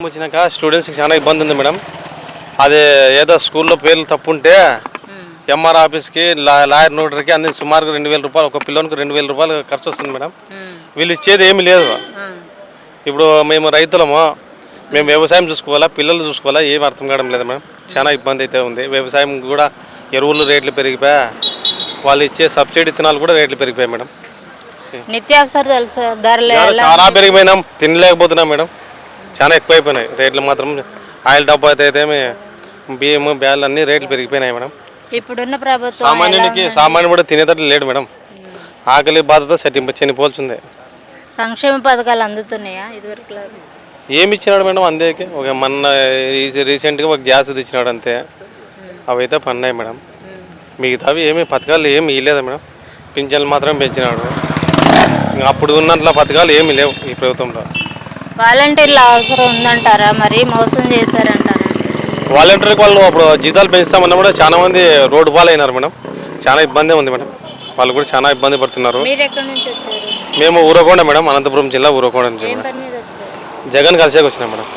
వచ్చినాక స్టూడెంట్స్కి చాలా ఇబ్బంది ఉంది మేడం. అదే ఏదో స్కూల్లో పేర్లు తప్పు ఉంటే ఎంఆర్ ఆఫీస్కి లాయర్ నోటరీకి అన్ని సుమారుగా 2000 రూపాయలు, ఒక పిల్లోనికి 2000 రూపాయలు ఖర్చు వస్తుంది మేడం. వీళ్ళు ఇచ్చేది ఏమీ లేదు. ఇప్పుడు మేము రైతులము, మేము వ్యవసాయం చూసుకోవాలా, పిల్లలు చూసుకోవాలా, ఏం అర్థం కావడం లేదు మేడం. చాలా ఇబ్బంది అయితే ఉంది. వ్యవసాయం కూడా ఎరువులు రేట్లు పెరిగిపోయా, వాళ్ళు ఇచ్చే సబ్సిడీ విత్తనాలు కూడా రేట్లు పెరిగిపోయాయి మేడం. నిత్యావసర ధరలు చాలా పెరిగిపోయినాం, తినలేకపోతున్నాం మేడం. చాలా ఎక్కువైపోయినాయి రేట్లు మాత్రం. ఆయిల్ డబ్బా అయితే బియ్యము బ్యాలు అన్ని రేట్లు పెరిగిపోయినాయి మేడం. ఇప్పుడున్న ప్రభుత్వం సామాన్యుడు కూడా తినేటట్లు లేడు మేడం. ఆకలి బాధతో చనిపోవాల్సిందే. సంక్షేమ పథకాలు అందుతున్నాయా? ఇదివరకు ఏమి ఇచ్చినాడు మేడం? అందేకి ఒక మొన్న రీసెంట్గా ఒక గ్యాస్ ఇచ్చినాడు అంతే. అవి అయితే పన్నాయి మేడం. మిగతావి ఏమి పథకాలు ఏమి ఇవ్వలేదు మేడం. పింఛన్లు మాత్రం పెంచినాడు. అప్పుడు ఉన్నట్ల పథకాలు ఏమి లేవు ఈ ప్రభుత్వంలో. వాలంటీర్ల అవసరం ఉందంటారా? మరి మోసం చేశారంటారా? వాలంటీర్కి వాళ్ళు అప్పుడు జీతాలు పెంచుతామన్నా కూడా చాలా మంది రోడ్డు పాలైనారు మేడం. చాలా ఇబ్బంది ఉంది మేడం. వాళ్ళు కూడా చాలా ఇబ్బంది పడుతున్నారు. మీరు ఎక్కడి నుంచి వచ్చారు? మేము ఊరకొండ మేడం, అనంతపురం జిల్లా ఊరకొండ నుంచి. ఏం పని మీద వచ్చారు? జగన్ కలిసేకి వచ్చినాం మేడం.